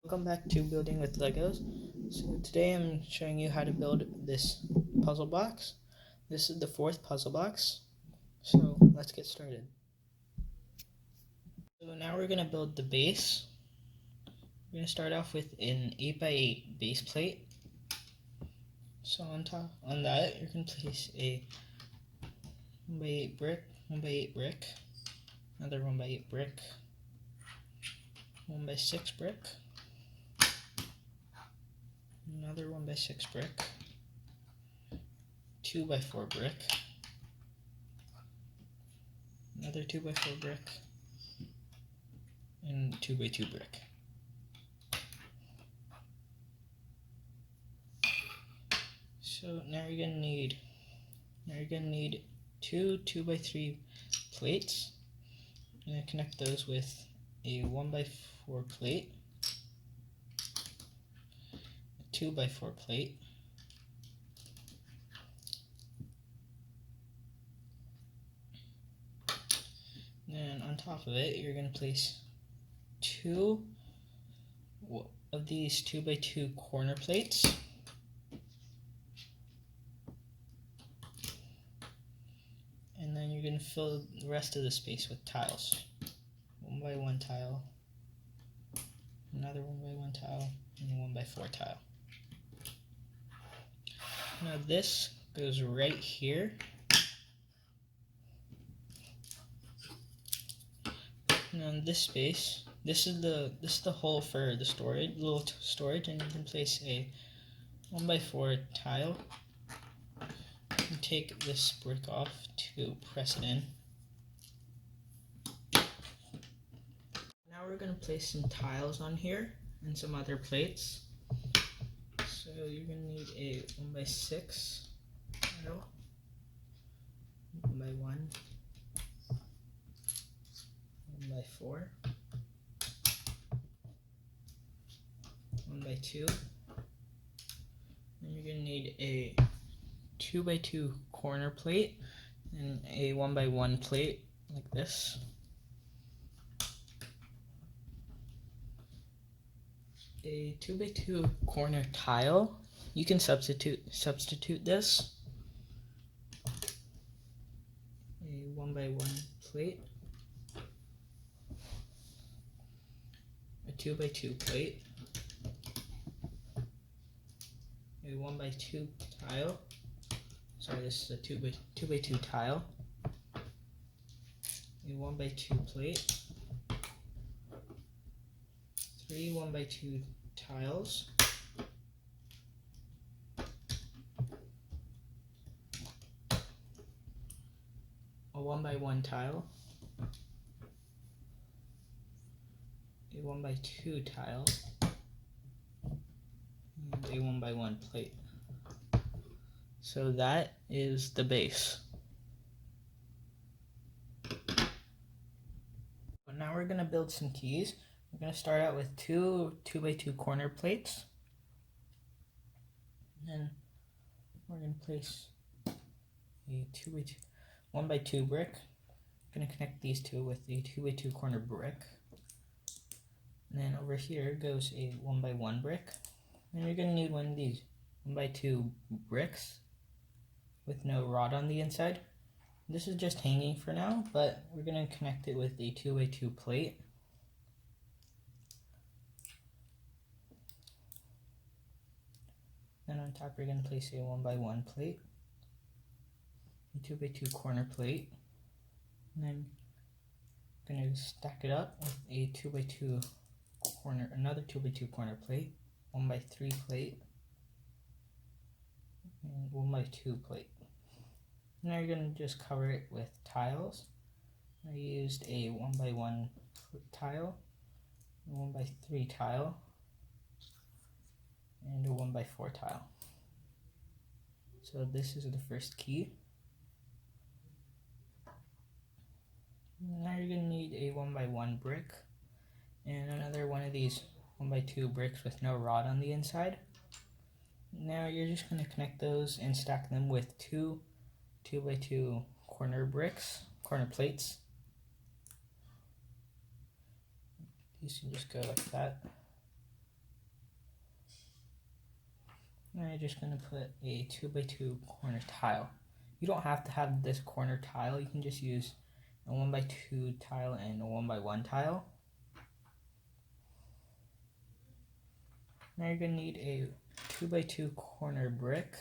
Welcome back to Building with Legos. So today I'm showing you how to build this puzzle box. This is the fourth puzzle box. So let's get started. So now we're going to build the base. We're going to start off with an 8x8 base plate. So on that you're going to place a 1x8 brick, 1x8 brick, another 1x8 brick, 1x6 brick, another 1x6 brick, 2x4 brick, another 2x4 brick, and 2x2 brick. So now you're gonna need two 2x3 plates. I'm gonna connect those with a 1x4 plate, a 2x4 plate, and on top of it you're gonna place two of these 2x2 corner plates. And then you're going to fill the rest of the space with tiles. 1x1 tile, another 1x1 tile, and a 1x4 tile. Now this goes right here. Now in this space, this is the hole for the storage, little storage, and you can place a 1x4 tile. And take this brick off to press it in. Now we're going to place some tiles on here and some other plates. So you're going to need a 1x6 tile, 1x1, 1x4, 1x2, and you're going to need a 2x2 corner plate and a 1x1 plate like this. A 2x2 corner tile, you can substitute this. A 1x1 plate, a 2x2 plate, a 1x2 tile. Sorry, this is a 2x2 tile, a 1x2 plate, 3 1x2 tiles, a 1x1 tile, a 1x2 tile, and a 1x1 plate. So that is the base. But now we're going to build some keys. We're going to start out with two 2x2 corner plates. And then we're going to place a 1x2 brick. I'm going to connect these two with the 2x2 corner brick. And then over here goes a 1x1 brick. And you're going to need one of these 1x2 bricks with no rod on the inside. This is just hanging for now, but we're going to connect it with a 2x2 plate. Then on top we're going to place a 1x1 plate, a 2x2 corner plate, and then I'm going to stack it up with a 2x2 corner, another 2x2 corner plate, 1x3 plate, and 1x2 plate. Now you're going to just cover it with tiles. I used a 1x1 tile, a 1x3 tile, and a 1x4 tile. So this is the first key. Now you're going to need a 1x1 brick and another one of these 1x2 bricks with no rod on the inside. Now you're just going to connect those and stack them with two 2x2 corner plates. These can just go like that. I'm just going to put a 2x2 corner tile. You don't have to have this corner tile. You can just use a 1x2 tile and a 1x1 tile. Now you're going to need a 2x2 corner brick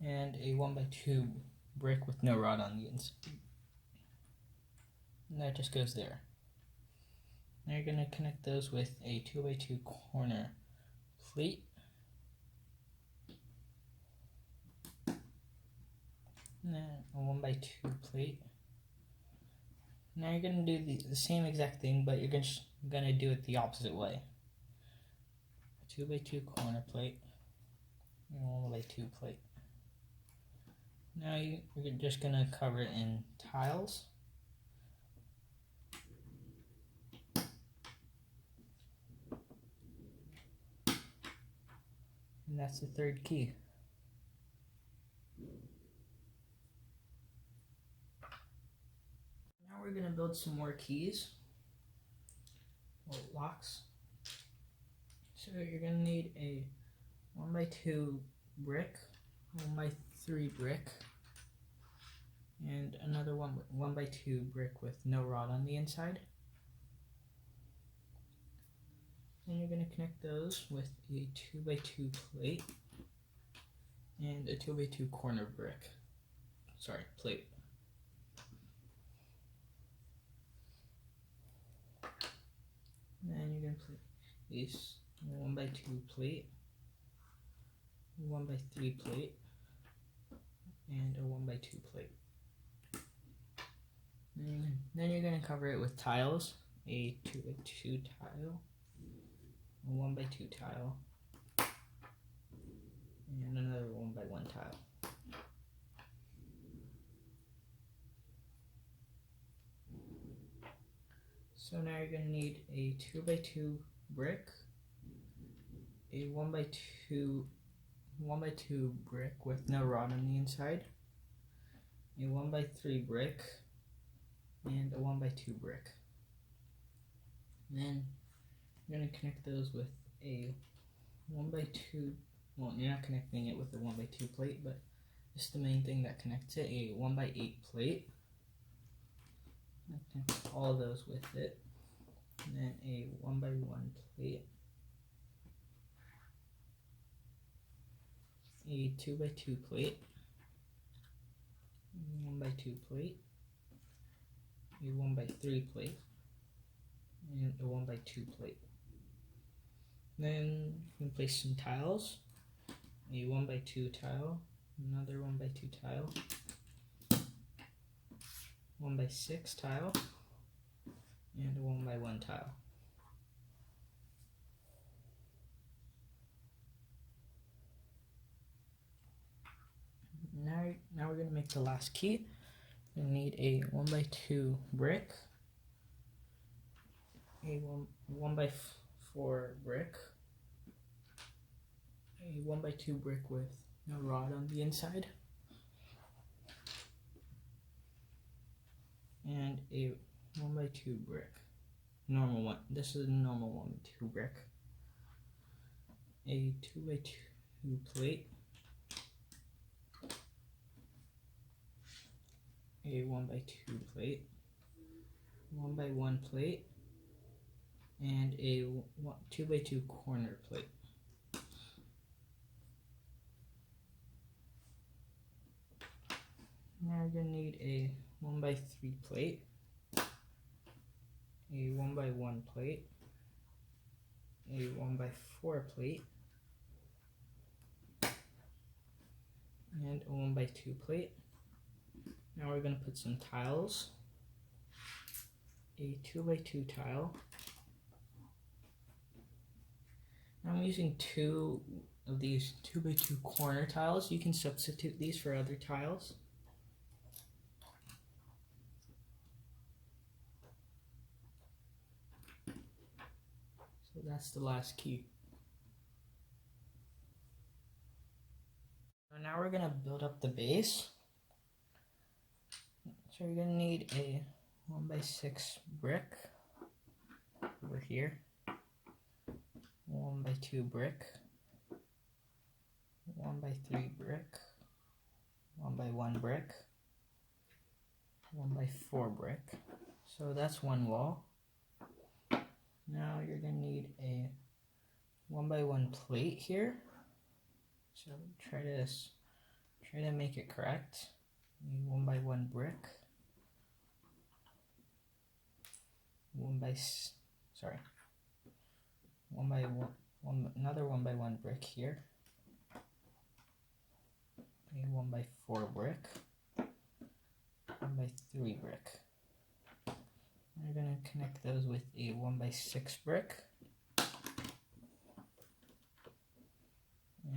and a 1x2 brick with no rod on the inside. And that just goes there. Now you're going to connect those with a 2x2 corner plate. And then a 1x2 plate. Now you're going to do the same exact thing, but you're just going to do it the opposite way. A 2x2 corner plate and a 1x2 plate. Now you're just going to cover it in tiles. And that's the third key. Now we're going to build some more keys, or locks. So you're going to need a 1x2 brick, 1x3 brick, and another 1x2 brick with no rod on the inside. Then you're going to connect those with a 2x2 plate and a 2x2 corner brick. Sorry, plate. And then you're going to place a 1x2 plate, 1x3 plate, and a 1x2 plate. Then you're going to cover it with tiles, a 2x2 tile, a 1x2 tile, and another 1x1 tile. So now you're going to need a 2x2 brick, a 1x2 brick with no rod on the inside, a 1x3 brick, and a 1x2 brick. Then you're going to connect those with a 1x2, well, you're not connecting it with a 1x2 plate, but this is the main thing that connects it, a 1x8 plate. Connect all those with it. And then a 1x1 plate, a 2x2 plate, 1x2 plate, a 1x3 plate, and a 1x2 plate. Then you can place some tiles, a 1x2 tile, another 1x2 tile, 1x6 tile, and a 1x1 tile. Now we're going to make the last key. We need a 1x2 brick, a 1x4 brick, a 1x2 brick with no rod on the inside, and a 1x2 brick. Normal one. This is a normal 1x2 brick. A 2x2 plate, a 1x2 plate, 1x1 plate, and a 2x2 corner plate. Now you're going to need a 1x3 plate, a 1x1 plate, a 1x4 plate, and a 1x2 plate. Now we're going to put some tiles, a 2x2 tile. Now I'm using 2 of these 2x2 corner tiles. You can substitute these for other tiles. So that's the last key. So now we're going to build up the base. So you're going to need a 1x6 brick over here, 1x2 brick, 1x3 brick, 1x1 brick, 1x4 brick. So that's one wall. Now you're gonna need a 1x1 plate here. So try to make it correct. 1x1 brick. 1x1, another 1x1 brick here. A 1x4 brick. 1x3 brick. We're going to connect those with a 1x6 brick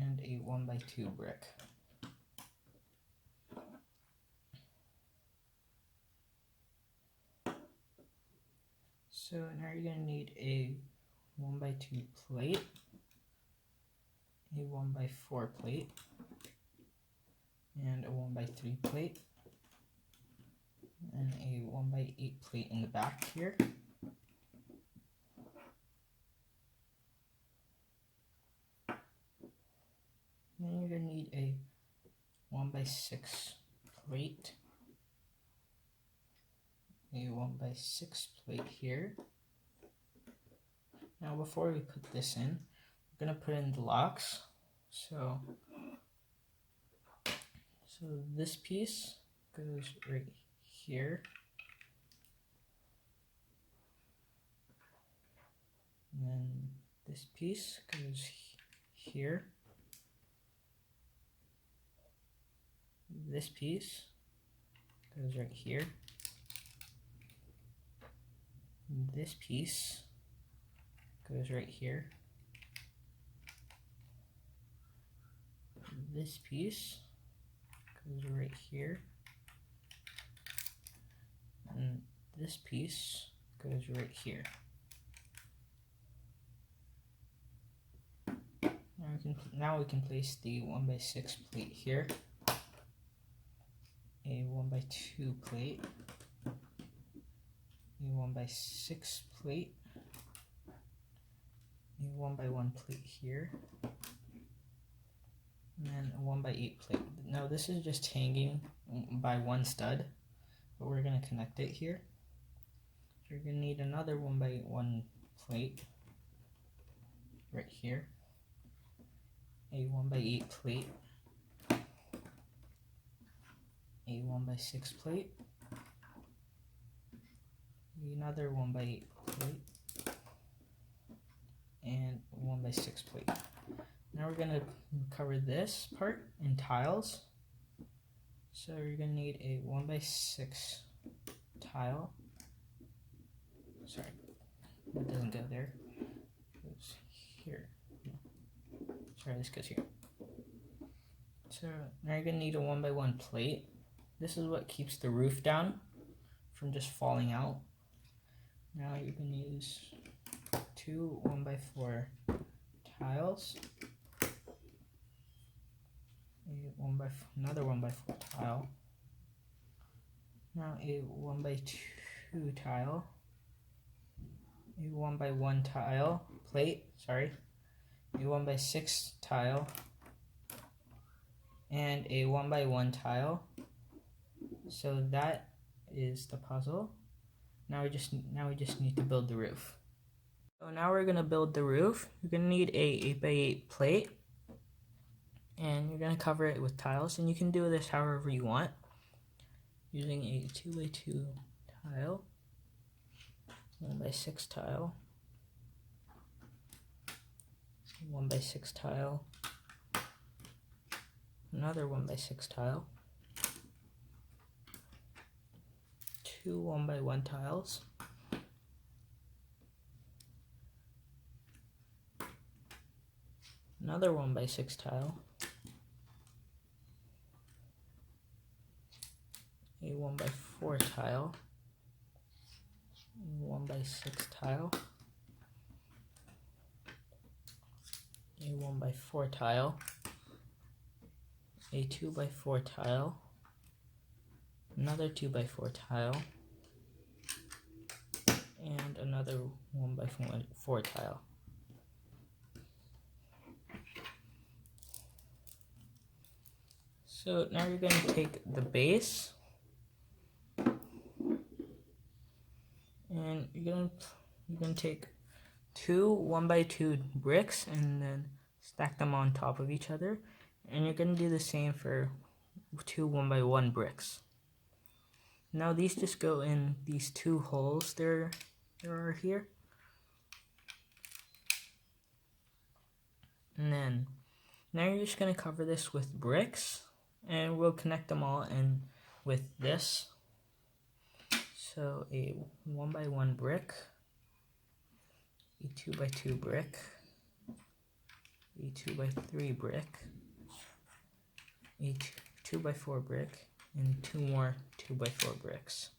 and a 1x2 brick. So now you're going to need a 1x2 plate, a 1x4 plate, and a 1x3 plate, and a 1x8 plate in the back here. Then you're going to need a 1x6 plate, a 1x6 plate here. Now before we put this in, we're going to put in the locks. So this piece goes right here. And then this piece goes here. This piece goes right here. This piece goes right here. This piece goes right here. And this piece goes right here. Now we can place the 1x6 plate here, a 1x2 plate, a 1x6 plate, a 1x1 plate here, and then a 1x8 plate. Now this is just hanging by one stud, but we're going to connect it here. So you're going to need another 1x1 plate right here, a 1x8 plate, a 1x6 plate, another 1x8 plate, and 1x6 plate. Now we're going to cover this part in tiles. So you're going to need a 1x6 tile. Sorry, it doesn't go there. It goes here. Sorry, this goes here. So now you're going to need a 1x1 plate. This is what keeps the roof down from just falling out. Now you can use two 1x4 tiles, another 1x4 tile, now a 1x2 tile, a 1x1 tile plate, a 1x6 tile, and a 1x1 tile. So that is the puzzle. Now we just need to build the roof. So now we're gonna build the roof. You're gonna need a 8x8 plate, and you're gonna cover it with tiles. And you can do this however you want, using a 2x2 tile, 1x6 tile, 1x6 tile, another 1x6 tile, two 1x1 tiles, another 1x6 tile, a 1x4 tile, 1x6 tile, a 1x4 tile, a 2x4 tile, another 2x4 tile, and another 1x4 tile. So now you're going to take the base and you're going to take two 1x2 bricks and then stack them on top of each other, and you're going to do the same for two 1x1 bricks. Now these just go in these two holes there are here, and then now you're just going to cover this with bricks, and we'll connect them all in with this. So a 1x1 brick, a 2x2 brick, a 2x3 brick, a 2x4 brick, and two more 2x4 bricks.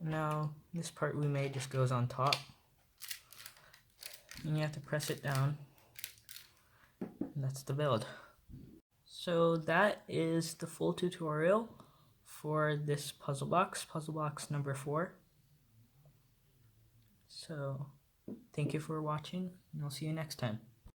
Now this part we made just goes on top, and you have to press it down, and that's the build. So that is the full tutorial for this puzzle box number 4. So thank you for watching, and I'll see you next time.